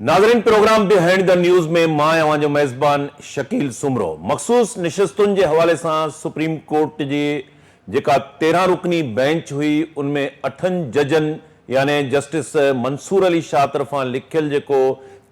नाज़रीन, programme behind the news में मां अवां मेज़बान शकील सुमरो मखसूस निशस्तुनि के हवाले से सुप्रीम कोर्ट की जेका 13 रुकनी बेंच हुई उनमें 8 जजन यानी जस्टिस मंसूर अली शाह तरफां लिखियल जेको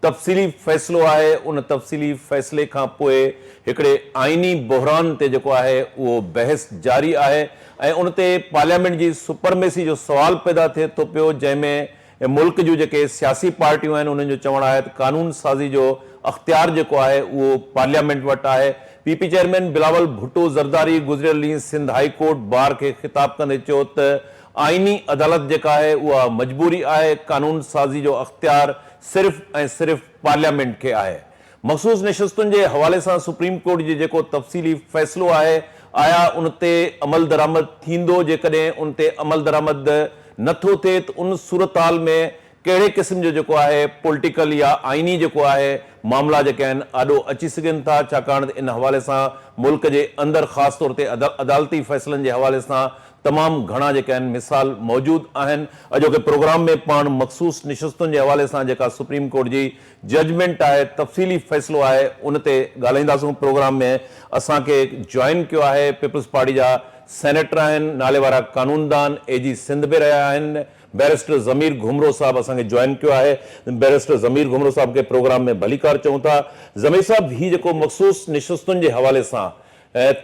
तफ़सीली फ़ैसिलो है उन तफ़सीली फ़ैसिले खां पोइ हिकिड़े आइनी बहरान ते जेको है वो बहस जारी है ऐं उन ते पार्लियामेंट की सुपरमेसी जो सवाल पैदा थे तो पियो जैमें मुल्क जो जेके सियासी पार्टियों हैं उन्हनि जो चवण है कानून साज़ी जो अख्तियार जेको है वो पार्लियामेंट वटि है। पीपी चेयरमैन बिलावल भुट्टो ज़रदारी गुज़रियल ॾींहुं सिंध हाई कोर्ट बार के खिताब कंदे चयो त आइनी अदालत जेका है वह मजबूरी है, कानून साज़ी जो अख्तियार सिर्फ़ ऐं सिर्फ़ पार्लियामेंट के है। मखसूस निशस्तुनि के हवाले से सुप्रीम कोर्ट जी जेको तफ़सीली फ़ैसिलो है आया उन ते अमल दरामद थींदो, जेकॾहिं उन ते अमल दरामद नथो थे तो उन सूरत हाल में कड़े किस्म जो जेको है पॉलिटिकल या आइनी जेको है मामला जेके आहिनि आॾो अची सघनि था, छाकाणि त इन हवाले से मुल्क के अंदर ख़ास तौर ते अदालती फ़ैसिलनि के हवाले से तमाम घना जेके आहिनि मिसाल मौजूद आहिनि। अॼोके प्रोग्राम में पाण मखसूस निशस्तुनि के हवाले से जेका सुप्रीम कोर्ट की जजमेंट है तफ़सीली फ़ैसिलो है उन ते ॻाल्हाईंदासूं। प्रोग्राम में असांखे जॉइन किया है पीपल्स पार्टी जा सेनेटर आहिनि, नाले वारा कानूनदान एजी सिंध में रहा आहिनि। बैरिस्टर ज़मीर घुमरो साहब असांखे जॉइन किया है। बैरिस्टर ज़मीर घुमरो साहब के प्रोग्राम में भलीकार चऊं था। ज़मीर साहब, ही जेको मखसूस निशस्तुनि के हवाले से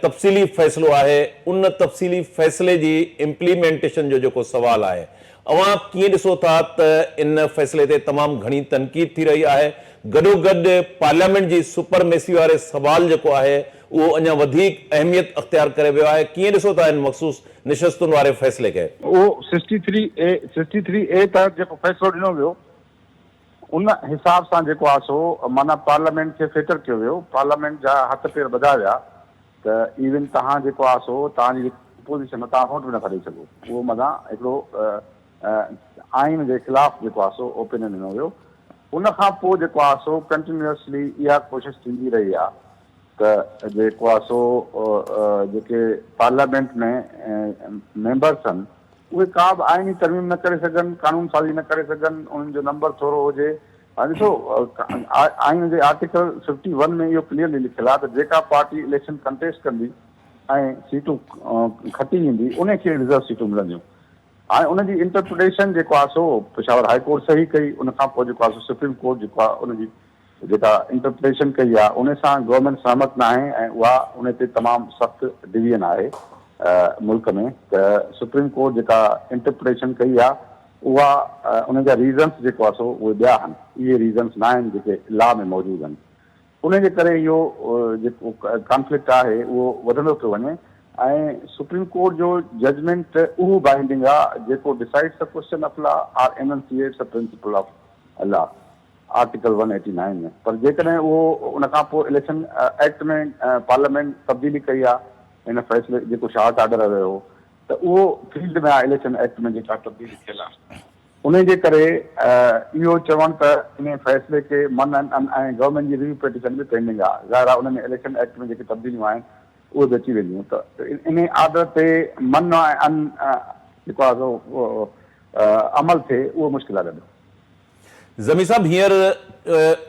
तफ़सीली फ़ैसिलो है उन तफ़सीली फ़ैसिले की इम्प्लीमेंटेशन जो जेको सवाल है अवां कीअं ॾिसो था त इन फ़ैसिले ते तमाम घणी तनक़ीद थी रही है, गॾोगॾु पार्लियामेंट की सुपरमेसी वाले सवाल जेको है वो अञा वधीक अहमियत अख्तियार करे वियो आहे। कीअं ॾिसो था इन मखसूस निशस्तुनि वारे फ़ैसिले खे? वो 63A तहत जेको फ़ैसिलो ॾिनो वियो उन हिसाब सां जेको आहे सो माना पार्लियामेंट खे फिटर कयो वियो, पार्लियामेंट जा हथ पेर ॿधा विया त इवन तव्हां जेको आहे सो तव्हांजी पोज़ीशन तव्हां वोट बि नथा ॾेई सघो। उहो माना हिकिड़ो आइन जे ख़िलाफ़ जेको आहे सो ओपिनियन ॾिनो वियो। उन खां पोइ जेको आहे सो कंटिन्यूअसली इहा कोशिशि थींदी रही आहे त जेको आहे सो जेके पार्लियामेंट में मेंबर्स आहिनि उहे का बि आइनी तरमीम न करे सघनि, कानून साज़ी न करे सघनि, उन्हनि जो नंबर थोरो हुजे। ॾिसो आइन जे आर्टिकल 51 में इहो क्लियरली लिखियलु आहे त जेका पार्टी इलेक्शन कंटेस्ट कंदी ऐं सीटूं खटी ईंदी उन खे रिज़र्व सीटूं मिलंदियूं। हाणे उनजी इंटरप्रिटेशन जेको आहे सो पेशावर हाई कोर्ट सही कई, उन खां पोइ जेको आहे सो सुप्रीम कोर्ट जेको आहे उनजी जेका इंटरप्रिटेशन कई आहे उन सां गवर्नमेंट सहमत न आहे ऐं उहा उन ते तमामु सख़्तु डिवीजन आहे मुल्क में। त सुप्रीम कोर्ट जेका इंटरप्रिटेशन कई आहे उहा उन जा रीज़न्स जेको आहे सो उहे ॿिया आहिनि, इहे रीज़न्स न आहिनि जेके लॉ में मौजूदु आहिनि। उन जे करे इहो जेको कॉन्फ्लिक्ट आहे उहो वधंदो पियो वञे ऐं सुप्रीम कोर्ट जो जजमेंट उहो बाइंडिंग आहे जेको decides the question of law or enunciates the principle of law article 189 में। पर जेकॾहिं उहो उन खां पोइ इलेक्शन एक्ट में पार्लियामेंट तब्दीली कई आहे इन फ़ैसिले जेको शॉर्ट ऑर्डर वियो त उहो फील्ड में आहे इलेक्शन एक्ट में जेका तब्दीली थियल आहे। उन जे करे इहो चवनि त इन फ़ैसिले खे मञनि ऐं गवर्नमेंट जी रिव्यू पिटिशन बि पेंडिंग आहे। ज़ाहिर आहे उन में इलेक्शन एक्ट में जेके तब्दीलियूं आहिनि उहे बि अची वेंदियूं त इन आर्डर ते मन ऐं जेको आहे सो अमल थिए उहो मुश्किल आहे ॾाढो। ज़मीर साहब, हींअर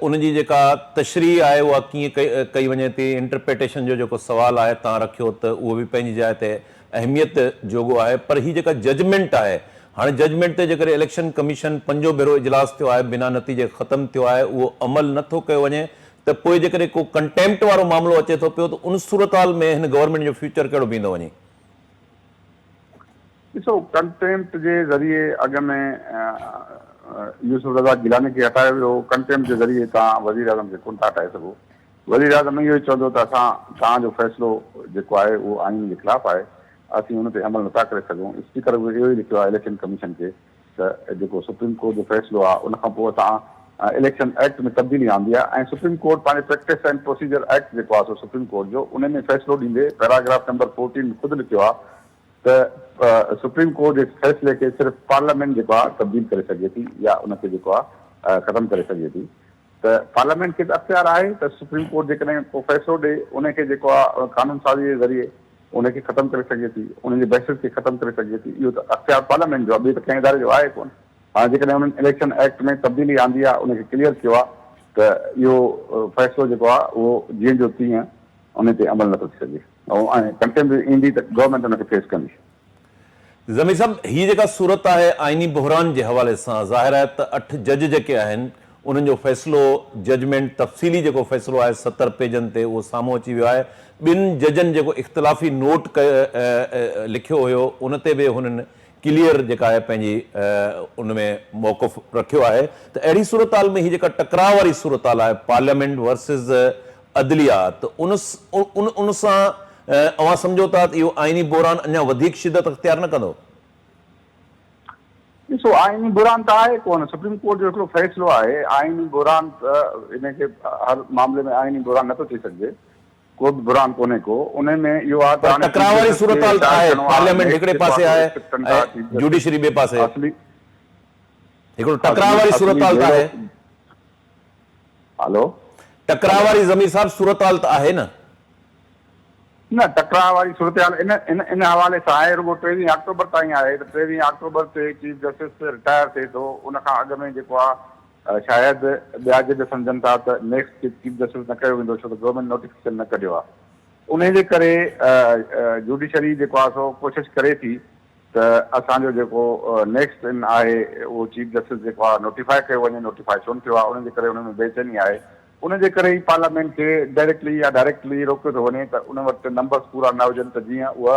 उनजी जेका तशरीह आहे उहा कीअं कई वञे थी, इंटरप्रिटेशन जो जेको सवाल आहे तव्हां रखियो त उहो बि पंहिंजी जाइ ते अहमियत जोॻो आहे, पर ही जेका जजमेंट आहे हाणे जजमेंट ते जेकर इलेक्शन कमीशन 5 भेरो इजलास थियो आहे बिना नतीजे ख़तमु थियो आहे उहो अमल नथो कयो वञे त पोइ जेकॾहिं को कंटेम्प्ट वारो मामिलो अचे थो पियो त उन सूरत हाल में हिन गवर्नमेंट जो फ्यूचर कहिड़ो बीहंदो वञे? ॾिसो, कंटेम्प्ट जे ज़रिए अॻ में यूसुफ रज़ा गिलानी खे हटायो वियो। कंटेम्प्ट जे ज़रिए तव्हां वज़ीर आज़म खे कोन था हटाए सघो। वज़ीर आज़म इहो ई चवंदो त असां तव्हांजो फ़ैसिलो जेको आहे उहो आइन जे ख़िलाफ़ु आहे, असीं हुन ते अमल नथा करे सघूं। स्पीकर बि इहो ई लिखियो आहे इलेक्शन कमीशन खे त जेको सुप्रीम कोर्ट जो फ़ैसिलो आहे उन खां पोइ तव्हां इलेक्शन एक्ट में तब्दीली आंदी आहे ऐं सुप्रीम कोर्ट पंहिंजे प्रैक्टिस एंड प्रोसीजर एक्ट जेको आहे सो सुप्रीम कोर्ट जो उन में फ़ैसिलो ॾींदे पैराग्राफ नंबर 14 में ख़ुदि लिखियो आहे त सुप्रीम कोर्ट जे फ़ैसिले खे सिर्फ़ु पार्लियामेंट जेको आहे तब्दील करे सघे थी या उनखे जेको आहे ख़तमु करे सघे थी। त पार्लियामेंट खे त अख़्तियार आहे त सुप्रीम कोर्ट जेकॾहिं को फ़ैसिलो ॾे उनखे जेको आहे कानून साज़ी जे ज़रिए उनखे ख़तमु करे सघे थी, उनजे बहस खे ख़तमु करे सघे थी। इहो त अख़्तियार पार्लियामेंट जो आहे, ॿिए त कंहिं इदारे जो आहे कोन। हाणे जेकॾहिं उन्हनि इलेक्शन एक्ट में तब्दीली आंदी आहे उनखे क्लियर कयो आहे त इहो फ़ैसिलो जेको आहे उहो जीअं जो तीअं उन ते अमल नथो थी सघे ऐं कंटेम्परेरी ईंदी त गवर्नमेंट उनखे फेस कंदी। ज़मीर साहब, ही जेका सूरत आहे आइनी बहरान जे हवाले सां ज़ाहिर आहे त 8 जज जेके आहिनि उन्हनि जो फ़ैसिलो जजमेंट तफ़सीली जेको फ़ैसिलो आहे 70 पेजनि ते उहो साम्हूं अची वियो आहे। ॿिनि जजनि जेको इख़्तिलाफ़ी नोट लिखियो हुयो उन ते बि हुननि क्लियर जेका आहे पंहिंजी उन में मौक़ुफ़ रखियो आहे। त अहिड़ी सूरत हाल में ही जेका टकराव वारी सूरत हाल आहे पार्लियामेंट वर्सिस अदलिया, त उन सां अवां सम्झो था त इहो आइनी बहरान अञा वधीक शिदत अख़्तियार न कंदो? ॾिसो, आइनी बुरान त आहे कोन, सुप्रीम कोर्ट जो हिकिड़ो फ़ैसिलो आहे। आइनी बुरान त इनखे हर मामले में आइनी बुरान नथो थी सघिजे, को बि बुरान कोन्हे को। उन में इहो आहे त टकराव वारी सूरत हाल आहे, पार्लियामेंट हिकिड़े पासे आहे, जुडिशरी ॿिए पासे, असली हिकिड़ो टकराव वारी सूरत हाल त आहे। हलो, टकराव वारी ज़मीर साहब सूरत हाल त आहे न? न, टकराव वारी सूरत हाल इन हवाले सां आहे, रुगो 23 अक्टूबर ताईं आहे। त 23 अक्टूबर ते चीफ जस्टिस रिटायर थिए थो, उनखां अॻु में जेको आहे शायदि ॿिया जज सम्झनि था त नेक्स्ट चीफ जस्टिस न कयो वेंदो, छो त गवर्नमेंट नोटिफिकेशन न कढियो आहे। उन जे करे जुडिशरी जेको आहे सो कोशिशि करे थी त असांजो जेको नेक्स्ट इन आहे उहो चीफ जस्टिस जेको आहे नोटिफाई कयो वञे, नोटिफाई छो न थियो आहे, उनजे करे उन में बेचैनी आहे। उनजे करे ई पार्लियामेंट खे डायरेक्टली या डायरेक्टली रोकियो थो वञे त उन वटि नंबर्स पूरा न हुजनि त जीअं उहा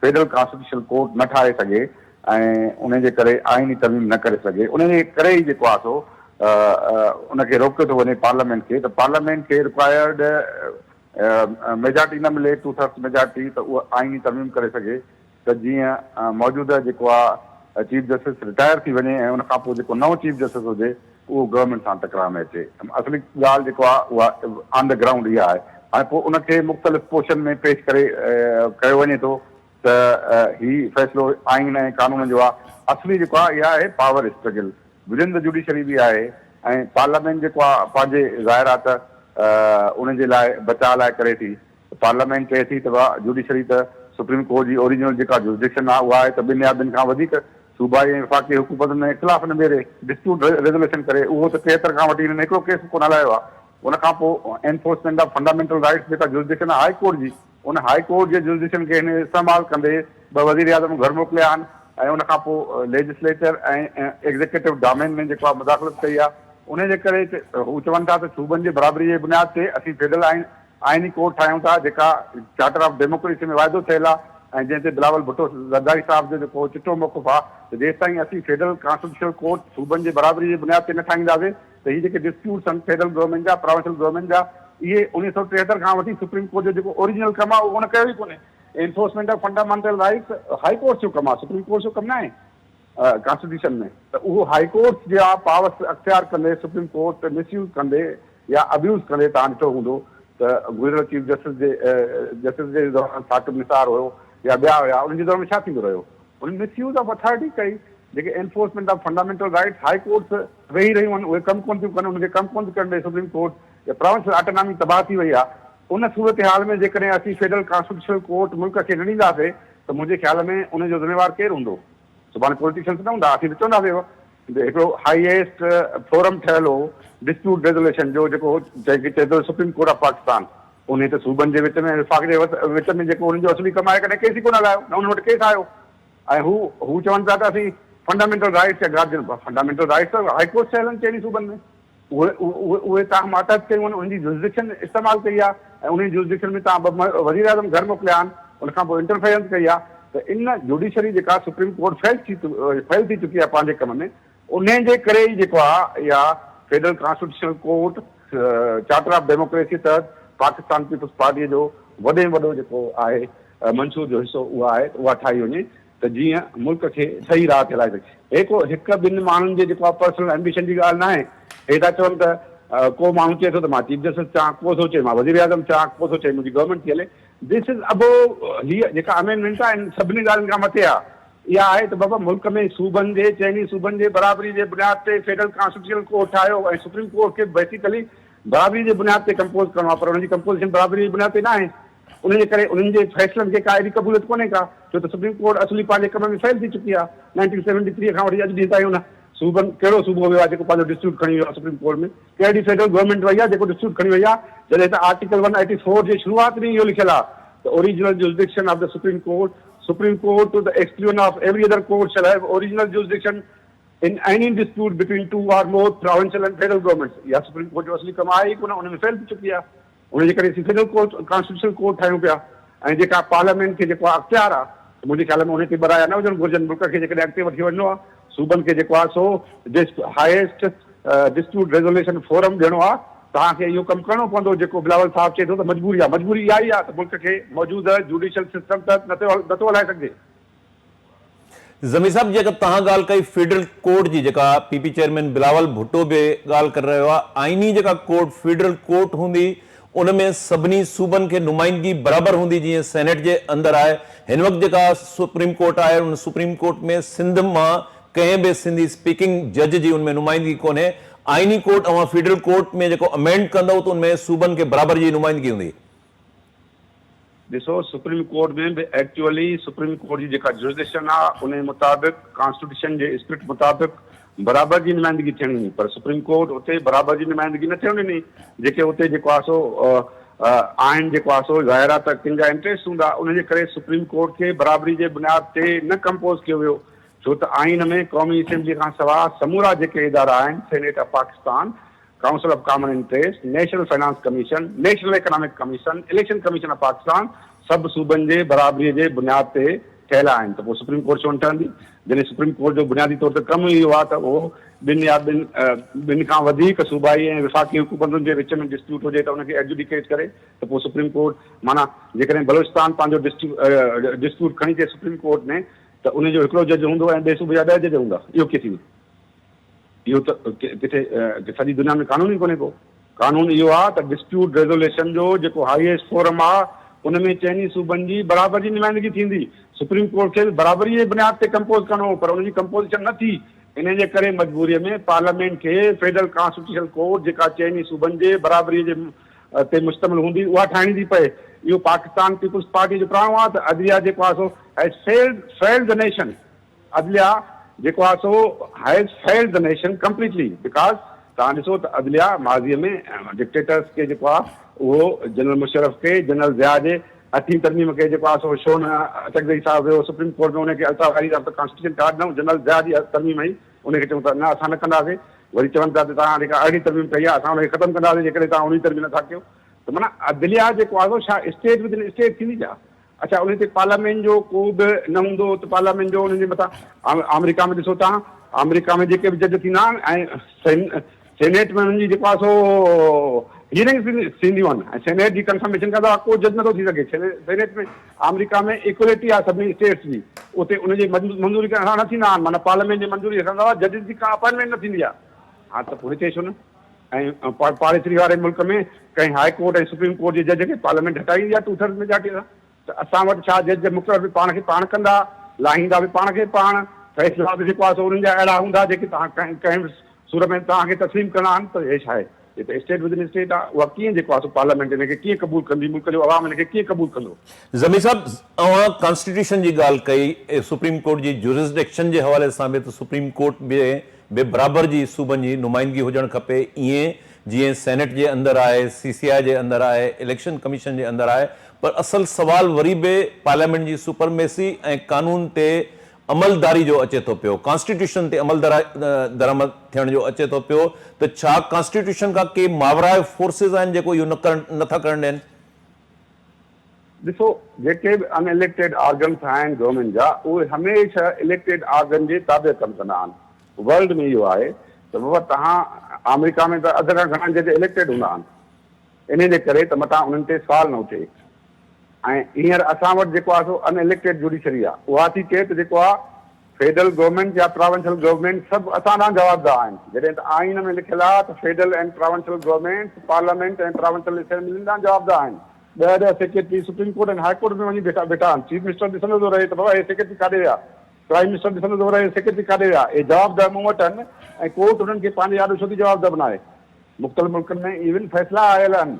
फेडरल कॉन्स्टिट्यूशनल कोर्ट न ठाहे सघे ऐं उनजे करे आइनी तरमीम न करे सघे। उनजे करे ई जेको आहे सो उनखे रोकियो थो वञे पार्लियामेंट खे। त पार्लियामेंट खे रिक्वायर्ड मेजॉरिटी न मिले, 2/3 मेजॉरिटी, त उहा आइनी तरमीम करे सघे त जीअं मौजूदा जेको आहे चीफ जस्टिस रिटायर थी वञे ऐं उनखां पोइ जेको नओं चीफ जस्टिस हुजे उहो गवर्नमेंट सां टकराव में अचे। असली ॻाल्हि जेको आहे उहा ऑन द ग्राउंड इहा आहे। हाणे पोइ उनखे मुख़्तलिफ़ पोर्शन में पेश करे कयो वञे थो त ही फ़ैसिलो आइन ऐं कानून जो आहे। असली जेको आहे इहा आहे power struggle within the judiciary बि आहे ऐं पार्लियामेंट जेको आहे पंहिंजे ज़ाहिर आहे त उनजे लाइ बचाव लाइ करे थी। पार्लियामेंट चए थी त जुडिशरी त सुप्रीम कोर्ट जी ओरिजिनल जेका जुडिशन आहे उहा आहे त ॿिनि या ॿिनि खां वधीक सूबाई ऐं वफ़ाक़ी हुकूमतुनि में इख़्तिलाफ़ न मेरे डिस्प्यूट रेज़ोल्यूशन करे। उहो त 73 खां वठी हिननि हिकिड़ो केस कोन हलायो आहे। उनखां पोइ एनफोर्समेंट ऑफ फंडामेंटल राइट्स जेका जुरिडिक्शन आहे हाई कोर्ट जी, उन हाई कोर्ट जे जुरिडिक्शन खे हिन इस्तेमालु कंदे 2 वज़ीर आज़म घर मोकिलिया आहिनि ऐं उनखां पोइ लेजिस्लेचर ऐं एग्ज़ीक्यूटिव डोमेन में जेको आहे मुदाख़लत कई आहे। उनजे करे हू चवनि था त सूबनि जे बराबरी जे बुनियाद ते असीं फेडरल आइनी कोर्ट ठाहियूं था जेका चार्टर ऑफ डेमोक्रेसी में वाइदो थियल आहे ऐं जंहिं ते बिलावल भुट्टो ज़रदारी साहिब जो जेको चिटो मौक़ुफ़ आहे त जेसि ताईं असीं फेडरल कॉन्स्टिट्यूशनल कोर्ट सूबनि जे बराबरी जे बुनियाद ते न ठाहींदासीं त हीअ जेके डिस्प्यूट्स आहिनि फेडरल गवर्नमेंट जा, प्रोविंशियल गवर्नमेंट जा, इहे 1973 खां वठी सुप्रीम कोर्ट जो जेको ओरिजिनल कमु आहे उहो उन कयो ई कोन्हे। Enforcement of fundamental rights high court जो कमु आहे, सुप्रीम कोर्ट जो कमु न आहे कॉन्स्टिट्यूशन में। त उहो हाई कोर्ट जा पावर्स अख्तियार कंदे सुप्रीम कोर्ट मिसयूज़ कंदे या अब्यूज़ कंदे तव्हां ॾिठो हूंदो त गुज़िरियल चीफ जस्टिस जे दौरान साकिब निसार हुयो या ॿिया हुया, उनजे दौरान छा थींदो रहियो? उन मिसयूज़ ऑफ अथॉरिटी कई। जेके enforcement of fundamental rights high courts वेही रहियूं आहिनि उहे कमु कोन थियूं कनि, उनखे कमु कोन थी कनि सुप्रीम कोर्ट या प्रोविंशियल ऑटोनॉमी तबाह थी वई आहे। उन सूरत हाल में जेकॾहिं असीं फेडरल कॉन्स्टिट्यूशनल कोर्ट मुल्क खे न ॾींदासीं त मुंहिंजे ख़्याल में उनजो ज़िम्मेवार केरु हूंदो? सुभाणे पॉलिटिशियंस न हूंदा, असीं त चवंदासीं हिकिड़ो हाईएस्ट फोरम ठहियल हो डिस्प्यूट रेज़ोल्यूशन जो जेको चए थो सुप्रीम कोर्ट ऑफ पाकिस्तान। उन त सूबनि जे विच में विफ़ाक़ जे विच में जेको उन्हनि जो असली कमु आहे कॾहिं केस ई कोन हलायो, न उन वटि केस आयो। ऐं हू चवनि था त असीं फंडामेंटल राइट्स या गार्जियन फंडामेंटल राइट्स त हाई कोर्ट ठहियल आहिनि चइनी सूबनि में, उहे तव्हां मातहत कयूं आहिनि, उनजी जुरिडिक्शन इस्तेमालु कई आहे ऐं उन जुरिडिक्शन में तव्हां वज़ीर आज़म घर मोकिलिया आहिनि, उनखां पोइ इंटरफेरेंस कई आहे। त इन जुडिशरी जेका सुप्रीम कोर्ट फेल थी चुकी आहे पंहिंजे कम में, उन जे करे ई जेको आहे या federal constitutional court charter of democracy तहत पाकिस्तान पीपुल्स पार्टीअ जो वॾे में वॾो जेको आहे मंशूर जो हिसो उहा आहे उहा ठाही वञे त जीअं मुल्क खे सही राह ते हलाए सघे। हिकु ॿिनि माण्हुनि जे जेको आहे पर्सनल एम्बिशन जी ॻाल्हि न आहे। हे था चवनि त को माण्हू चए थो त मां चीफ जस्टिस चाहियां, को थो चए मां वज़ीर आज़म चाहियां, को थो चए मुंहिंजी गवर्नमेंट थी हले। दिस इज़ अबो हीअ जेका अमेंडमेंट आहे सभिनी ॻाल्हियुनि खां मथे आहे। इहा आहे त बाबा मुल्क में सूबनि जे चइनी सूबनि जे बराबरी जे बुनियाद ते फेडरल कॉन्स्टिट्यूशनल कोर्ट ठाहियो ऐं सुप्रीम कोर्ट खे बेसिकली बराबरी जे बुनियाद ते कंपोज़ करिणो आहे, पर हुनजी कंपोज़िशन बराबरी जे बुनियाद ते न आहे। उनजे करे उन्हनि जे फ़ैसिलनि खे का अहिड़ी क़बूलियत कोन्हे का, छो त सुप्रीम कोर्ट असली पंहिंजे कम में फेल थी चुकी आहे। 1973 खां वठी अॼु ॾींहं ताईं हुन सूबन कहिड़ो सूबो वियो आहे जेको पंहिंजो डिस्प्यूट खणी वियो आहे सुप्रीम कोर्ट में, कहिड़ी फेडरल गवर्नमेंट वई आहे जेको डिस्प्यूट खणी वई आहे, जॾहिं त आर्टिकल 184 जे शुरूआत में इहो लिखियल आहे त original jurisdiction of the supreme court to the exclusion of every other court shall have original jurisdiction in any dispute between two or more provincial and federal governments. या सुप्रीम कोर्ट जो असली कम आहे ई कोन, उन में फेल थी चुकी आहे। उन जे करे असीं फेडरल कोर्ट कॉन्स्टिट्यूशनल कोर्ट ठाहियूं पिया, ऐं जेका पार्लियामेंट खे जेको अख़्तियार आहे मुंहिंजे ख्याल में उन ते बराया न हुजनि घुरिजनि। मुल्क खे जेकॾहिं अॻिते वठी वञिणो आहे, सूबनि खे जेको आहे सो हाईएस्ट डिस्प्यूट रेज़ोल्यूशन फोरम ॾियणो आहे, तव्हांखे इहो कमु करिणो पवंदो। जेको बिलावल साहिबु चए थो त मजबूरी आहे, मजबूरी इहा ई आहे त मुल्क खे मौजूदु जुडिशियल सिस्टम त नथो हलाए सघिजे। ज़मीर साहब, जेका तव्हां ॻाल्हि कई फेडरल कोर्ट जी, जेका पीपी चेयरमैन बिलावल भुट्टो बि ॻाल्हि करे रहियो आहे, आइनी जेका कोर्ट फेडरल कोर्ट हूंदी उन में सभिनी सूबनि खे नुमाइंदगी बराबरि हूंदी, जीअं सेनेट जे अंदरि आहे। हिन वक़्तु जेका सुप्रीम कोर्ट आहे, उन सुप्रीम कोर्ट में सिंध मां कंहिं बि सिंधी स्पीकिंग जज जी उनमें नुमाइंदगी कोन्हे। आइनी कोर्ट ऐं फेडरल कोर्ट में जेको अमेंड कंदव त उनमें सूबनि खे बराबरि जी नुमाइंदगी हूंदी। ॾिसो, सुप्रीम कोर्ट में बि एक्चुअली सुप्रीम कोर्ट जी जेका जुरिसडिक्शन आहे उन मुताबिक़ कॉन्स्टिट्यूशन जे स्पिरिट मुताबिक़ बराबरि जी नुमाइंदगी थियणी हुई, पर सुप्रीम कोर्ट उते बराबरि जी नुमाइंदगी न थियणी ॾिनी। जेके उते जेको आहे सो आहिनि, जेको आहे सो ज़ाहिर आहे त कंहिंजा इंट्रस्ट हूंदा, उनजे करे सुप्रीम कोर्ट खे बराबरी जे बुनियाद ते न कंपोज़ कयो वियो, छो त आइन में क़ौमी असेंबली खां सवाइ समूरा जेके इदारा आहिनि, senate of Pakistan, council of common interest, national finance commission, national economic commission, election commission of Pakistan, सभु सूबनि जे बराबरीअ जे बुनियाद ते ठहियल आहिनि। त पोइ सुप्रीम कोर्ट छो न ठहंदी? जॾहिं सुप्रीम कोर्ट जो बुनियादी तौर ते कमु इहो आहे त उहो ॿिनि खां वधीक सूबाई ऐं विफ़ाक़ी हुकूमतुनि जे विच में डिस्प्यूट हुजे त उनखे एडजुडिकेट करे, त पोइ सुप्रीम कोर्ट माना जेकॾहिं बलोचिस्तान पंहिंजो डिस्प्यूट खणी अचे सुप्रीम कोर्ट में, त उनजो हिकिड़ो जज हूंदो ऐं ॿिए सूबे जा 10 जज हूंदा। इहो किथे? इहो त किथे सॼी दुनिया में कानून ई कोन्हे को। कानून इहो आहे त डिस्प्यूट रेज़ोल्यूशन जो जेको हाईएस्ट फोरम आहे उनमें चइनी सूबनि जी बराबरि जी नुमाइंदगी थींदी। सुप्रीम कोर्ट खे बराबरी जे बुनियाद ते कंपोज़ करिणो हो, पर उनजी कंपोज़िशन न थी। इन जे करे मजबूरीअ में पार्लियामेंट खे फेडरल कॉन्स्टिट्यूशनल कोर्ट जेका चइनी सूबनि जे बराबरीअ जे ते मुश्तमिल हूंदी उहा ठाहिणी थी पए। इहो पाकिस्तान पीपुल्स पार्टी जो प्राणो आहे त अदलिया जेको आहे so has failed the nation. अदलिया जेको आहे so has failed the nation completely, because तव्हां ॾिसो त अदलिया माज़ीअ में डिक्टेटर्स खे जेको आहे उहो जनरल मुशर्रफ खे, जनरल ज़िया जे 8वीं तरमीम खे जेको आहे सो छो न अचकज़ई साहिबु वियो सुप्रीम कोर्ट में, उनखे Altaf of the constitution card ॾिनऊं, जनरल ज़िया जी तरमीम हुई, उनखे चऊं था न असां न कंदासीं। वरी चवनि था त तव्हां जेका 8वीं तरमीम कई आहे असां उनखे ख़तमु कंदासीं जेकॾहिं तव्हां उन तरमीम नथा कयो। त माना अदलिया जेको आहे छा स्टेट विद इन स्टेट थींदी छा? अच्छा, उन ते पार्लियामेंट जो को बि न हूंदो त पार्लियामेंट जो उनजे मथां अमेरिका में ॾिसो तव्हां, अमेरिका में जेके बि जज थींदा आहिनि ऐं सेनेट में उन्हनि जी जेको आहे सो हियरिंग्स थींदियूं आहिनि ऐं सेनेट जी कंफर्मेशन कंदा, को जज नथो थी सघे। सेनेट में अमेरिका में इक्वलिटी आहे सभिनी स्टेट्स जी, उते उनजी मंज़ूरी करण न थींदा आहिनि, माना पार्लियामेंट जी मंज़ूरी रखंदा हुआ, जजिस जी का अपॉइंटमेंट न थींदी आहे। हा त पोइ हिते छो न? ऐं पाड़ेसरी वारे मुल्क में कंहिं हाई कोर्ट ऐं सुप्रीम कोर्ट जे जज खे पार्लियामेंट हटाईंदी आहे 2/3 मेजॉरिटी सां। त असां वटि छा जज मुक़रर बि पाण खे पाण कंदा, लाहींदा बि पाण खे पाण, फ़ैसिला बि जेको आहे सो उन्हनि जा अहिड़ा हूंदा जेके तव्हां कंहिं सूरत में तव्हांखे तस्लीम करणा आहिनि। त हे छा आहे? ये तो स्टेट विद इन स्टेट आहे, उहा कीअं जेको आहे पार्लियामेंट इनखे कीअं क़बूल कंदी, मुल्क जो अवाम इनखे कीअं क़बूल कंदो? ज़मीर साहब, तव्हां कॉन्स्टिट्यूशन जी ॻाल्हि कई, सुप्रीम कोर्ट जी जुरिसडिक्शन जे हवाले सां बि त सुप्रीम कोर्ट में बराबरि जी सूबनि जी नुमाइंदगी हुजणु खपे, ईअं जीअं सेनेट जे अंदरि आहे, CCI जे अंदरि आहे, इलेक्शन कमीशन जे अंदरि आहे। पर असल सवाल वरी बि पार्लियामेंट जी सुपरमेसी ऐं कानून ते अमलदारी जो अचे थो पियो, कॉन्स्टिट्यूशन ते दरामद थियण जो अचे थो पियो। त छा कॉन्स्टिट्यूशन खां के मावरा फोर्सिस आहिनि जेको इहो नथा करण ॾियनि? ॾिसो, जेके बि अनइलेक्टेड ऑर्गन्स आहिनि गवर्नमेंट जा, उहे हमेशह इलेक्टेड ऑर्गन जे ताबे कमु कंदा आहिनि। वर्ल्ड में इहो आहे त बाबा तव्हां अमेरिका में त अध खां घणा जज इलेक्टेड हूंदा आहिनि, इन जे करे त मथां उन्हनि ते सवाल न उथे। ऐं हींअर असां वटि जेको आहे सो अनइलेक्टेड जुडिशरी आहे, उहा थी चए त जेको आहे फेडरल गवर्नमेंट या प्रोविंशियल गवर्नमेंट सभु असां सां जवाबदार आहिनि। जॾहिं त आइन में लिखियल आहे त federal and provincial government parliament ऐं प्रोविंशियल असेंबली सां जवाबदार आहिनि। 10 सेक्रेटरी सुप्रीम कोर्ट ऐं हाई कोर्ट में वञी वेठा आहिनि। चीफ मिनिस्टर ॾिसंदो थो रहे त बाबा हे सेक्रेटरी काॾे विया, प्राइम मिनिस्टर ॾिसंदो थो रहे सेक्रेटरी काॾे विया। हे जवाबदार मूं वटि आहिनि ऐं कोर्ट उन्हनि खे पंहिंजे आॾो छो थी जवाबदार बनाए। मुख़्तलिफ़ मुल्कनि में इवन फ़ैसिला आयल आहिनि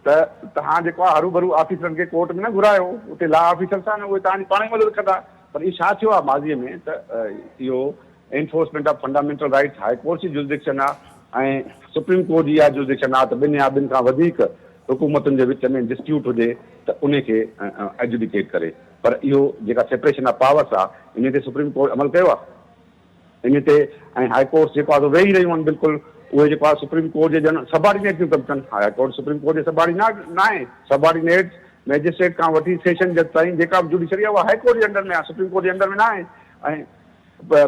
त तव्हां जेको आहे हरू भरू ऑफिसरनि खे कोर्ट में न घुरायो, उते लॉ ऑफिसर्स आहिनि, उहे तव्हांजी पाण ई मदद कंदा। पर इहो छा थियो आहे माज़ीअ में त इहो enforcement of fundamental rights high court जी जुरिडिक्शन आहे ऐं सुप्रीम कोर्ट जी इहा जुरिडिक्शन आहे त ॿिनि या ॿिनि खां वधीक हुकूमतुनि जे विच में डिस्प्यूट हुजे त उन खे एजुडिकेट करे। पर इहो जेका सेपरेशन ऑफ पावर्स आहे इन ते सुप्रीम कोर्ट अमल कयो आहे इन ते। ऐं हाई कोर्ट जेको आहे वेही रहियूं आहिनि बिल्कुलु उहे जेको आहे सुप्रीम कोर्ट जे ॼण सबॉर्डिनेट थियूं कमु कनि। हाई कोर्ट सुप्रीम कोर्ट जे सबॉर्डिनेट न आहे। सबॉर्डिनेट मैजिस्ट्रेट खां वठी सेशन जज ताईं जेका बि जुडिशरी आहे उहा हाई कोर्ट जे अंडर में आहे, सुप्रीम कोर्ट जे अंडर में न आहे। ऐं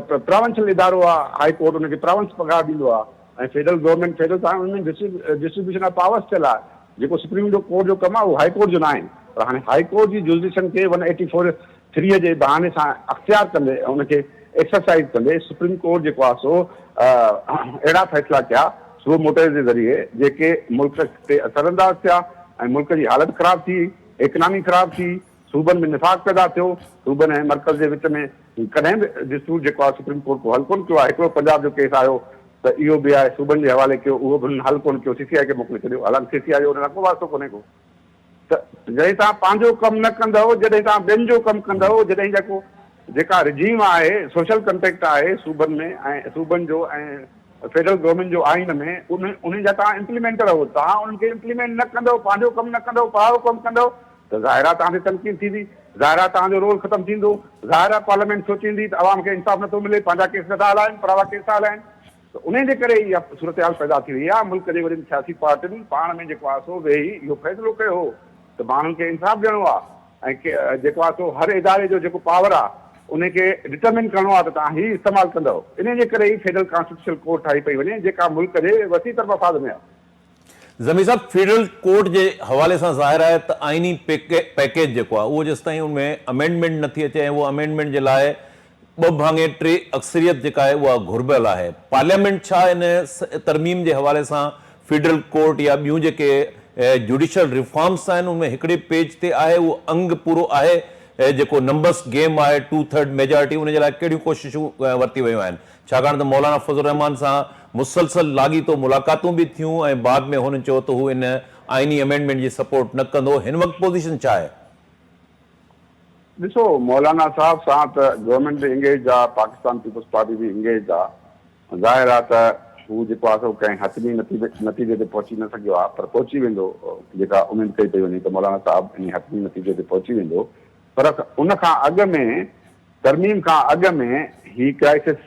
प्रावंशियल इदारो आहे हाई कोर्ट, हुनखे प्रावंस पघार ॾींदो आहे। ऐं फेडरल गवर्नमेंट फेडरल सां हुन में डिस्ट्रीब्यूशन ऑफ पावर्स थियल आहे। जेको सुप्रीम कोर्ट जो कमु आहे उहो हाई कोर्ट जो न आहे। पर हाणे हाई कोर्ट जी जुरिडिक्शन खे 184(3) जे बहाने सां अख़्तियार कंदे हुनखे एक्सरसाइज कंदे सुप्रीम कोर्ट जेको आहे सो अहिड़ा फ़ैसिला कया सुबह मोटर जे ज़रिए जेके मुल्क ते असरअंदाज़ थिया ऐं मुल्क जी हालत ख़राब थी, इकनॉमी ख़राब थी, सूबनि में निफ़ाक़ पैदा थियो, सूबनि ऐं मर्कज़ जे विच में कॾहिं बि डिस्प्यूट जेको आहे सुप्रीम कोर्ट को हल कोन कयो आहे। हिकिड़ो पंजाब जो केस आयो त इहो बि आहे सूबनि जे हवाले कयो, उहो बि हल कोन कयो, CCI खे मोकिले छॾियो। हालांकि CCI जो हुन सां को वास्तो कोन्हे को। त जॾहिं तव्हां पंहिंजो कमु न कंदव, जॾहिं तव्हां ॿियनि जो कमु कंदव, जॾहिं जेका रिजीम आहे सोशल कंटेक्ट आहे सूबनि में ऐं सूबनि जो ऐं फेडरल गवर्नमेंट जो आइन में उन जा तव्हां इम्प्लीमेंटर आहियो, तव्हां उनखे इम्प्लीमेंट न कंदव, पंहिंजो कमु न कंदव, पढ़ाओ कमु कंदव त ज़ाहिर आहे तव्हांखे तनक़ीद थींदी, ज़ाहिर आहे तव्हांजो रोल ख़तमु थींदो, ज़ाहिर आहे पार्लियामेंट सोचींदी त अवाम खे इंसाफ़ नथो मिले, पंहिंजा केस नथा हलाइनि, परावा केस था हलाइनि। त उन जे करे इहा सूरत हाल पैदा थी वई आहे। मुल्क जे वॾनि सियासी पार्टियुनि पाण में जेको आहे सो वेही इहो फ़ैसिलो कयो हो त माण्हुनि खे इंसाफ़ ॾियणो आहे ऐं जेको आहे सो हर इदारे जो जेको पावर आहे उनखे डिटरमिन करिणो आहे त तव्हां ही इस्तेमालु कंदव। इन जे करे ई फेडरल कॉन्स्टिट्यूशनल कोर्ट ठाही पई वञे जेका मुल्क जे वसीतर मफ़ाद में आहे। ज़मीर साहब, फेडरल कोर्ट जे हवाले सां ज़ाहिर आहे त आइनी पैकेज जेको आहे उहो जेसिताईं उनमें अमेंडमेंट नथी अचे ऐं उहो अमेंडमेंट जे लाइ 2/3 अक्सरियत जेका आहे उहा घुर्बियल आहे। पार्लियामेंट छा इन तरमीम जे हवाले सां फेडरल कोर्ट या ॿियूं जेके जुडिशियल रिफॉर्म्स आहिनि उनमें हिकिड़े पेज ते आहे, उहो अंग पूरो आहे जेको नंबर्स गेम आहे 2/3 मेजॉरिटी, उन जे लाइ कहिड़ियूं कोशिशूं वरिती वियूं आहिनि? छाकाणि त मौलाना फज़ल रहमान सां मुसलसल लाॻीतो मुलाक़ातूं बि थियूं ऐं बाद में हुननि चयो त हू इन आइनी अमेंडमेंट जी सपोर्ट न कंदो। हिन वक़्तु पोज़ीशन छा आहे? ॾिसो, मौलाना साहब सां त गवर्नमेंट बि इंगेज आहे, पाकिस्तान पीपल्स पार्टी बि इंगेज आहे। ज़ाहिर आहे त हू जेको आहे सो कंहिं हतमी नतीजे ते पहुची न सघियो आहे, पर पहुची वेंदो। जेका उमेद कई पई वञे त मौलाना साहब इन हतमी नतीजे ते पहुची वेंदो। पर उन खां अॻु में, तरमीम खां अॻु में ही क्राइसिस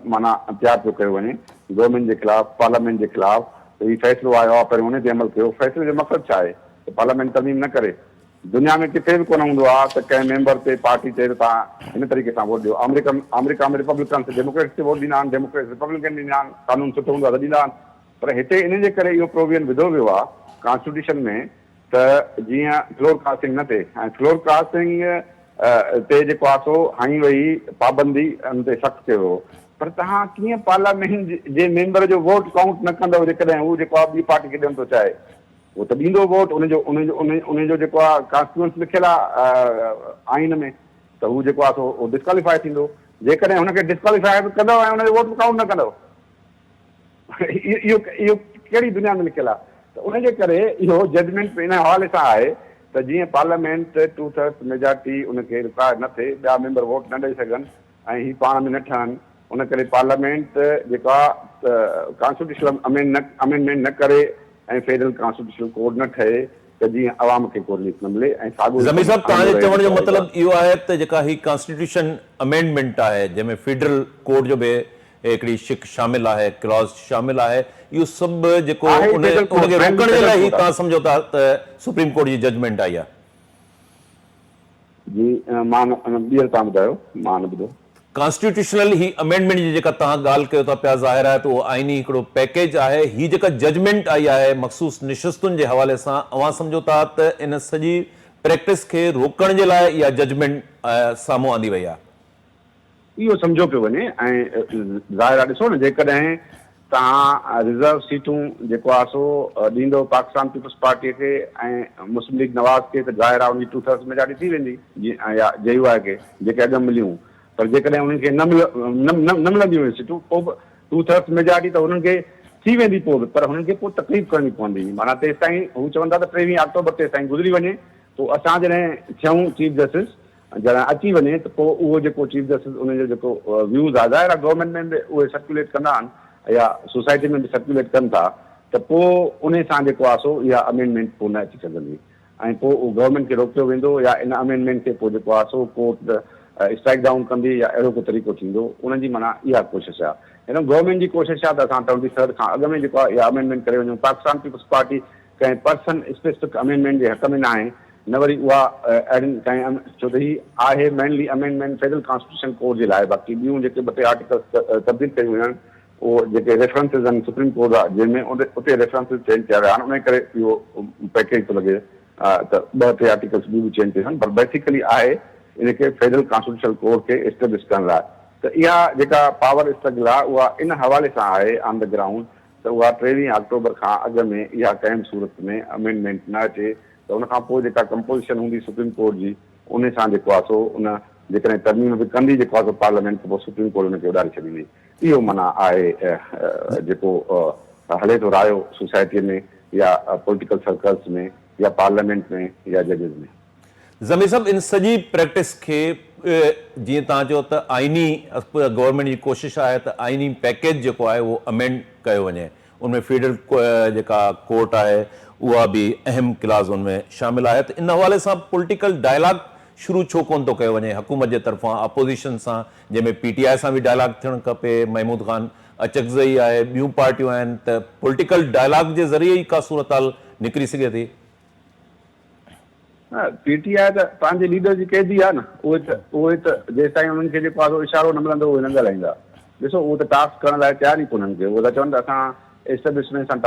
माना तयारु पियो कयो वञे गवर्नमेंट जे ख़िलाफ़, पार्लियामेंट जे ख़िलाफ़। त हीउ फ़ैसिलो आयो आहे, पहिरियों उन ते अमल कयो। फ़ैसिले जो मक़सदु छा आहे त पार्लियामेंट तरमीम न करे। दुनिया में किथे बि कोन हूंदो आहे त कंहिं मेंबर ते पार्टी ते तव्हां हिन तरीक़े सां वोट ॾियो। अमेरिका में रिपब्लिकन डेमोक्रेट्स ते वोट ॾींदा आहिनि, डेमोक्रेट्स रिपब्लिकन ॾींदा आहिनि, कानून सुठो हूंदो आहे त ॾींदा आहिनि। पर हिते इन जे करे इहो प्रोविजन विधो वियो आहे कॉन्स्टिट्यूशन में त जीअं फ्लोर कास्टिंग न थिए। ऐं फ्लोर कास्टिंग ते जेको आहे सो हणी वई पाबंदी उन ते सख़्तु कयो हो। पर तव्हां कीअं पार्लियामेंट जे मेंबर जो वोट काउंट न कंदव जेकॾहिं हू जेको आहे ॿी पार्टी खे ॾियणु थो चाहे? उहो त ॾींदो वोट, उनजो जेको आहे कॉन्स्टिट्यूंस लिखियल आहे आइन में, त हू जेको आहे सो डिस्क्वालीफाई थींदो। जेकॾहिं हुनखे डिस्क्वालीफाई बि कंदव ऐं हुनजो वोट बि काउंट न कंदव, इहो कहिड़ी दुनिया में लिखियल आहे? त उनजे करे इहो जजमेंट इन हवाले सां आहे त जीअं पार्लियामेंट 2/3 मेजॉरिटी उनखे रिक्वायर न थिए, ॿिया मेंबर वोट न ॾेई सघनि ऐं ही पाण में न ठहनि, उन करे पार्लियामेंट जेका कॉन्स्टिट्यूशनल अमेंडमेंट न करे ऐं फेडरल कॉन्स्टिट्यूशनल कोड न ठहे त जीअं अवाम खे को रिलीफ न मिले। ऐं ज़मीर साहब, तव्हांजे चवण जो मतिलबु इहो आहे त जेका ही कॉन्स्टिट्यूशन अमेंडमेंट आहे जंहिंमें फेडरल कोड जो बि हिकिड़ी शिक शामिल आहे, क्लॉज शामिल आहे, इहो सभु जेको उनखे रोकण जे लाइ तव्हां सम्झो था त सुप्रीम कोर्ट जी जजमेंट आई आहे? जी, मां ॿीहर तव्हां ॿुधायो, मां न ॿुधो। कॉन्स्टिट्यूशनल ही अमेंडमेंट जी जेका तव्हां ॻाल्हि कयो था पिया, ज़ाहिर आहे त उहो आइनी हिकिड़ो पैकेज आहे। ही जेका जजमेंट आई आहे मख़सूस निशिस्तुनि जे हवाले सां, अवां सम्झो था त इन सॼी प्रैक्टिस खे रोकण जे लाइ इहा जजमेंट साम्हूं आंदी वई आहे? इहो सम्झो पियो वञे। ऐं ज़ाहिर आहे, ॾिसो न, जेकॾहिं तव्हां रिज़र्व सीटूं जेको आहे सो ॾींदो पाकिस्तान पीपल्स पार्टीअ खे ऐं मुस्लिम लीग नवाज़ खे, त ज़ाहिर आहे उनजी 2/3 मेजॉरिटी थी वेंदी, या JUI खे जेके अॻु मिलियूं। पर जेकॾहिं उन्हनि खे न मिलंदियूं हुयूं सीटूं, पोइ बि 2/3 मेजॉरिटी त उन्हनि खे थी वेंदी पोइ बि, पर हुननि खे पोइ तकलीफ़ करणी पवंदी। माना तेसिताईं हू चवंदा त 23 अक्टूबर तेसिताईं गुज़री वञे, पोइ असां जॾहिं थियूं चीफ जस्टिस जॾहिं अची वञे त पोइ उहो जेको चीफ जस्टिस उनजो जेको व्यूज़ आहे ज़ाहिर आहे गवर्नमेंट में बि उहे सर्कुलेट कंदा आहिनि या सोसाइटी में बि सर्कुलेट कनि था त पोइ उन सां जेको आहे सो इहा अमेंडमेंट पोइ न अची सघंदी ऐं पोइ उहो गवर्नमेंट खे रोकियो वेंदो या इन अमेंडमेंट खे पोइ जेको आहे सो कोर्ट स्ट्राइक डाउन कंदी या अहिड़ो को तरीक़ो थींदो उन्हनि जी माना इहा कोशिशि आहे हिन गवर्नमेंट जी कोशिशि आहे त असां 23 खां अॻु में जेको आहे इहा अमेंडमेंट करे वञूं पाकिस्तान पीपल्स पार्टी कंहिं पर्सन स्पेसिफिक अमेंडमेंट जे हक़ में न आहे न वरी उहा अहिड़ियुनि कंहिं छो त ही आहे mainly amendment federal constitution code जे लाइ बाक़ी ॿियूं जेके 2-3 आर्टिकल्स तब्दील कयूं आहिनि उहो जेके रेफरेंसिस आहिनि सुप्रीम कोर्ट आहे जंहिंमें उते रेफरेंसिस चेंज कया विया आहिनि उन करे इहो पैकेज थो लॻे त 2-3 आर्टिकल्स ॿियूं बि चेंज कयूं आहिनि पर बेसिकली आहे इनखे फेडरल कॉन्स्टिट्यूशन कोड खे एस्टेब्लिश करण लाइ त इहा जेका पावर स्ट्रगल आहे उहा इन हवाले सां आहे ऑन द ग्राउंड त उहा 23 अक्टूबर खां अॻु में इहा कंहिं बि सूरत में अमेंडमेंट न अचे त उनखां पोइ जेका कंपोजिशन हूंदी सुप्रीम कोर्ट जी उन सां जेको आहे सो उन जेकॾहिं तरमीम बि कंदी जेको आहे सो पार्लियामेंट पोइ सुप्रीम कोर्ट उनखे उॾारे छॾींदी इहो माना आहे जेको हले थो रायो सोसाइटीअ में या पॉलिटिकल सर्कल्स में या पार्लियामेंट में या जजिस में ज़मीर साहब इन सॼी प्रैक्टिस खे जीअं तव्हां चयो त आइनी गवर्नमेंट जी कोशिशि आहे त आइनी पैकेज जेको आहे उहो अमेंड कयो वञे उनमें फेडरल जेका कोर्ट आहे उहा बि अहम क्लास उनमें शामिल आहे त इन हवाले सां पॉलिटिकल डायलॉग शुरू छो कोन थो कयो वञे हुकूमत जे तरफ़ां अपोज़िशन सां जंहिंमें PTI सां बि डायलॉग थियणु खपे महमूद ख़ान अचकज़ई आहे ॿियूं पार्टियूं आहिनि त पॉलिटिकल डायलॉग जे ज़रिए ई का सूरत निकिरी सघे थी PTI त पंहिंजे लीडर जी कैदी आहे न उहे त जेसिताईं उन्हनि खे जेको आहे इशारो न मिलंदो उहे न ॻाल्हाईंदा ॾिसो उहो त टास्क करण लाइ तयारु ई कोन्हनि खे उहे त चवनि था असां एस्टेब्लिशमेंट सां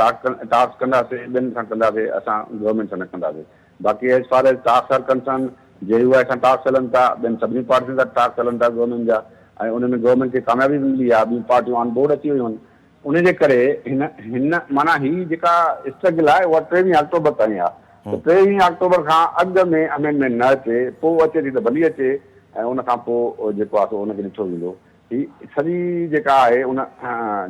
टास्क कंदासीं ॿियनि सां कंदासीं असां गवर्नमेंट सां न कंदासीं बाक़ी as far as task are concern JUI सां टास्क हलनि था ॿियनि सभिनी पार्टियुनि सां टास्क हलनि था गवर्नमेंट जा ऐं उन में गवर्नमेंट खे कामयाबी मिली आहे ॿियूं पार्टियूं ऑन बोर्ड अची वियूं आहिनि उनजे करे हिन माना ही जेका स्ट्रगल आहे उहा 23 अक्टूबर ताईं आहे 23 अक्टूबर खां अॻु में अमेंडमेंट न अचे पोइ अचे थी त भली अचे ऐं उनखां पोइ जेको आहे सो उनखे ॾिठो वेंदो ही सॼी जेका आहे उन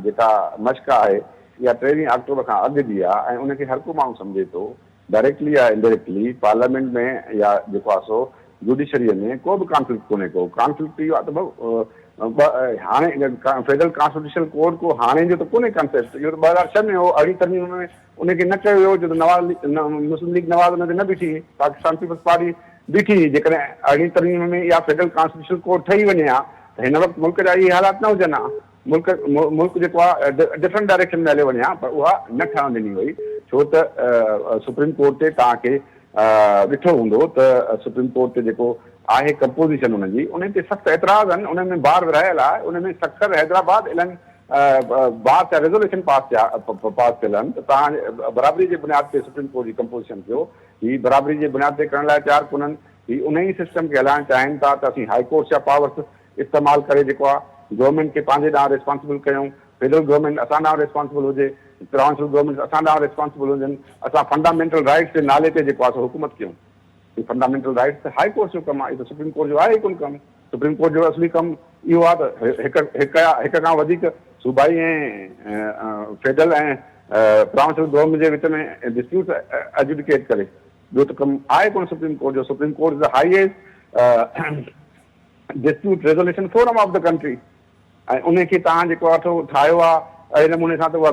जेका मश्क आहे इहा 23 अक्टूबर खां अॻु जी आहे ऐं उनखे हर को माण्हू सम्झे थो डायरेक्टली या इनडायरेक्टली पार्लियामेंट में या जेको आहे सो जुडिशरीअ में को बि कॉन्फ्लिक्ट कोन्हे को कॉन्फ्लिक्ट इहो आहे त हाणे फेडरल कॉन्स्टिट्यूशन कोड को हाणे जो त कोन्हे कॉन्सेप्ट इहो त 2006 में हो अहिड़ी तरमीम में उनखे न कयो वियो जो त मुस्लिम लीग नवाज़ उन ते न बीठी पाकिस्तान पीपल्स पार्टी बीठी जेकॾहिं अहिड़ी तरमीम में इहा फेडरल कॉन्स्टिट्यूशन कोड ठही वञे हा त हिन वक़्तु मुल्क जा इहे हालात न हुजनि हा मुल्क जेको आहे डिफरेंट डायरेक्शन में हले वञे हा पर उहा न ठहण ॾिनी वई छो त सुप्रीम कोर्ट ते तव्हांखे ॾिठो हूंदो त सुप्रीम कोर्ट ते जेको आहे कंपोज़िशन हुनजी उन ते सख़्तु एतिराज़ आहिनि उन में बार विरहायल आहे उन में सक्कर हैदराबाद इलाही बार थिया रेज़ोल्यूशन पास थियल आहिनि त तव्हां बराबरी जे बुनियाद ते सुप्रीम कोर्ट जी कंपोज़िशन कयो ही बराबरी जे बुनियाद ते करण लाइ तयारु कोन्हनि ही उन ई सिस्टम खे हलाइणु चाहिनि था त असीं हाई कोर्ट जा पावर्स इस्तेमालु करे जेको आहे गवर्नमेंट खे पंहिंजे ॾांहुं रिस्पॉन्सिबल कयूं फेडरल गवर्नमेंट असां ॾांहुं रिस्पॉन्सिबल हुजे प्रोविंशियल गवर्नमेंट असां ॾांहुं रिस्पॉन्सिबल हुजनि असां फंडामेंटल राइट्स जे नाले ते जेको आहे सो हुकूमत कयूं ही फंडामेंटल राइट्स त हाई कोर्ट जो कमु आहे इहो त सुप्रीम कोर्ट जो आहे ई कोन कमु सुप्रीम कोर्ट जो असली कमु इहो आहे त हिक खां वधीक सूबाई ऐं फेडरल ऐं प्रोविंशियल गवर्नमेंट जे विच में डिस्प्यूट एजुडिकेट करे ॿियो त कमु आहे कोन सुप्रीम कोर्ट जो supreme court is the highest dispute resolution forum of the country ऐं उनखे तव्हां जेको आहे ठाहियो आहे अहिड़े नमूने सां त उहा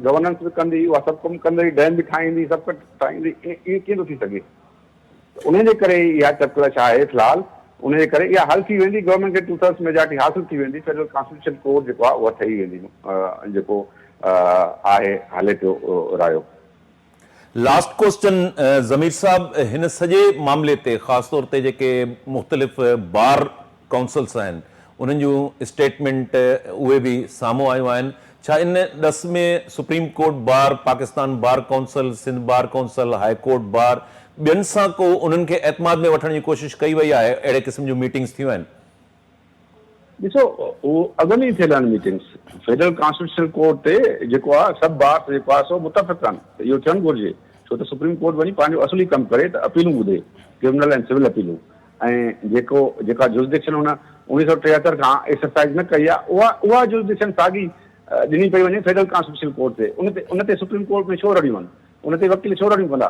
गवर्नेंस बि कंदी उहा सभु कमु कंदी डैम बि ठाहींदी सभु कुझु ठाहींदी इअं कीअं थो थी सघे उनजे करे इहा चपकलश आहे फ़िलहाल उनजे करे इहा हल थी वेंदी गवर्नमेंट खे 2/3 मेजॉरिटी हासिल थी वेंदी फेडरल कॉन्स्टिट्यूशन कोड जेको आहे उहा ठही वेंदी जेको आहे हले पियो रायो लास्ट क्वेश्चन ज़मीर साहब हिन सॼे मामले ते ख़ासि तौर ते जेके मुख़्तलिफ़ बार काउंसिल्स आहिनि उन्हनि जूं स्टेटमेंट उहे बि साम्हूं आयूं आहिनि छा इन ॾस में supreme court bar Pakistan bar council Sindh bar council high court bar ॿियनि सां को उन्हनि खे एतमाद में वठण जी कोशिशि कई वई आहे अहिड़े क़िस्म जूं मीटिंग्स थियूं आहिनि ॾिसो उहो अॻु में ई थियल आहिनि मीटिंग्स फेडरल कॉन्स्टिट्यूशन कोर्ट ते जेको आहे सभु बार जेको आहे सो मुतफ़िक़ आहिनि त इहो थियणु घुरिजे छो त सुप्रीम कोर्ट वञी पंहिंजो असुली कमु करे त अपीलूं ॿुधे क्रिमिनल ऐं सिविल अपीलूं ऐं जेका जुरिडिक्शन हुन 1973 खां एक्सरसाइज़ न कई आहे उहा जुरिडिक्शन साॻी ॾिनी पई वञे फेडरल कॉन्स्टिट्यूशन कोर्ट ते उन ते सुप्रीम कोर्ट में छो रड़ियूं आहिनि उन ते वकील छो रड़ियूं कंदा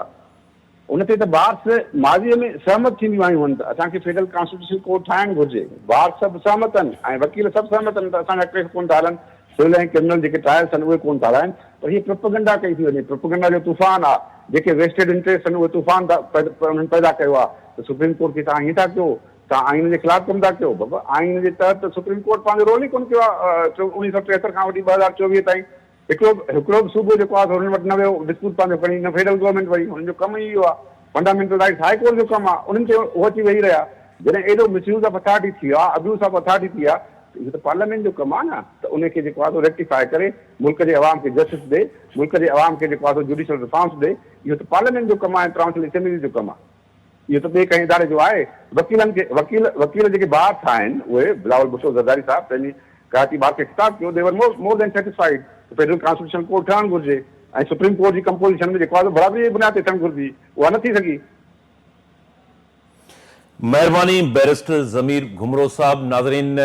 उन ते त बार्स माज़ीअ में सहमत थींदियूं आहियूं त असांखे फेडरल कॉन्स्टिट्यूशन कोर्ट ठाहिणु घुरिजे, बार सभु सहमत आहिनि ऐं वकील सभु सहमत आहिनि त असांजा केस कोन था हलनि, सिविल ऐं क्रिमिनल जेके ट्रायल्स आहिनि उहे कोन था हलाइनि, पर हीअ प्रोपेगेंडा कई थी वञे, प्रोपेगेंडा जो तूफ़ान आहे, जेके वेस्टेड इंटरेस्ट आहिनि उहे तूफ़ान उन्हनि पैदा कयो आहे त सुप्रीम कोर्ट खे तव्हां हीअं था कयो, तव्हां आइन जे ख़िलाफ़ कमु था कयो। बाबा आइन जे तहत सुप्रीम कोर्ट पंहिंजो रोल ई कोन कयो आहे 1973 खां वठी 2024 ताईं। हिकिड़ो बि सूबो जेको आहे हुननि वटि न वियो डिस्प्यूट पंहिंजो खणी, न फेडरल गवर्नमेंट वई, हुननि जो कमु ई इहो आहे, फंडामेंटल राइट्स हाई कोर्ट जो कमु आहे, उन्हनि ते उहो अची वेही रहिया। जॾहिं एॾो मिसयूज़ ऑफ अथॉरिटी थी वियो आहे, अब्यूज़ ऑफ अथॉरिटी थी वियो आहे, इहो त पार्लियामेंट जो कमु आहे न, त उनखे जेको आहे रेक्टिफाई करे मुल्क जे अवाम खे जस्टिस ॾे, मुल्क जे अवाम खे जेको आहे जुडिशियल रिफॉर्म्स ॾे। इहो त पार्लियामेंट जो कमु आहे, ट्रांसलेट असेंबली जो कमु आहे, इहो त ॿिए कंहिं इदारे जो आहे। वकीलनि खे वकील जेके ॿार थिया आहिनि उहे बिलावल भुट्टो ज़रदारी साहब पंहिंजी काती ॿार खे ख़िताब कयो, they were more than satisfied, federal constitution court ठहणु घुरिजे ऐं सुप्रीम कोर्ट जी कंपोजिशन में जेको आहे बराबरी जी बुनियाद ते थियणु घुरिजी, उहा न थी सघी। महिरबानी बैरिस्टर ज़मीर घुमरो साहब। नाज़रीन,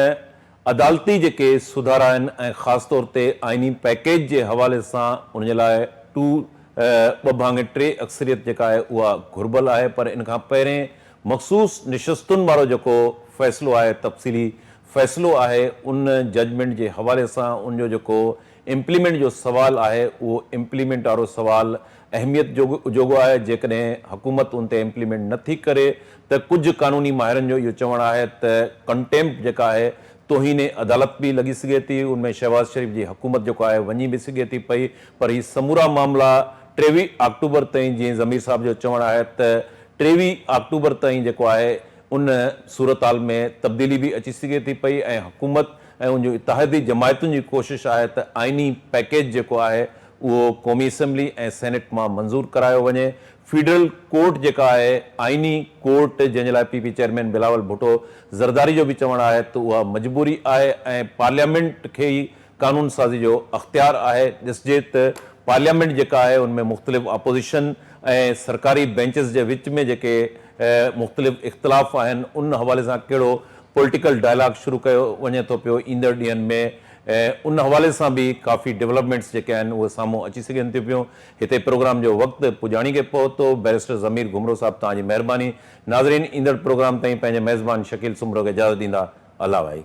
अदालती जेके सुधार आहिनि ऐं ख़ासि तौर ते आइनी पैकेज जे हवाले सां उन जे लाइ 2/3 अक्सरियत जेका आहे उहा घुर्बल आहे, पर इन खां पहिरें मख़सूस निशस्तुनि वारो जेको फ़ैसिलो आहे, तफ़सीली फ़ैसिलो आहे, उन जजमेंट जे हवाले सां उनजो जेको इम्प्लीमेंट जो सवाल आहे उहो इम्प्लीमेंट वारो सवाल अहमियत जोॻो आहे। जेकॾहिं हुकूमत उन ते इम्प्लीमेंट नथी करे त कुझु कानूनी माहिरनि जो इहो चवणु आहे त कंटेम्प्ट जेका आहे तोहीने अदालत भी लगी सघे थी, उनमें शहबाज शरीफ़ जी हुकूमत जेको आहे वञी बि सघे थी पई, पर ही समूरा मामला 23 अक्टूबर ताईं, जीअं ज़मीर साहब जो चवणु आहे त 23 अक्टूबर ताईं जेको आहे उन सूरत हाल में तब्दीली भी अची सघे थी पई ऐं हुकूमत ऐं उन इत्तेहादी जमायतुनि जी कोशिश आहे त आइनी पैकेज जेको आहे उहो क़ौमी असेंबली ऐं सेनेट मां मंज़ूर करायो वञे। फेडरल कोर्ट जेका आहे आइनी कोर्ट, जंहिंजे लाइ पीपी चेयरमैन बिलावल भुट्टो ज़रदारी जो भी चवणु आहे त उहा मजबूरी आहे ऐं पार्लियामेंट खे ई कानून साज़ी जो अख़्तियार आहे। ॾिसजे त पार्लियामेंट जेका आहे उनमें मुख़्तलिफ़ अपोज़िशन ऐं सरकारी बेंचिस जे विच में जेके मुख़्तलिफ़ इख़्तिलाफ़ आहिनि, उन हवाले सां कहिड़ो पॉलिटिकल डायलॉग शुरू कयो वञे थो पियो ईंदड़ ॾींहंनि में, उन हवाले सां भी काफ़ी डेवलपमेंट्स जेके आहिनि उहे साम्हूं अची सघनि थियूं पियूं। हिते प्रोग्राम जो वक़्तु पुॼाणी खे पहुतो। बैरिस्टर ज़मीर घुमरो साहब, तव्हांजी महिरबानी। नाज़रीन, ईंदड़ प्रोग्राम ताईं पंहिंजे मेज़बान शकील सुमरो खे इजाज़त ॾींदा। अल्लाह भाई।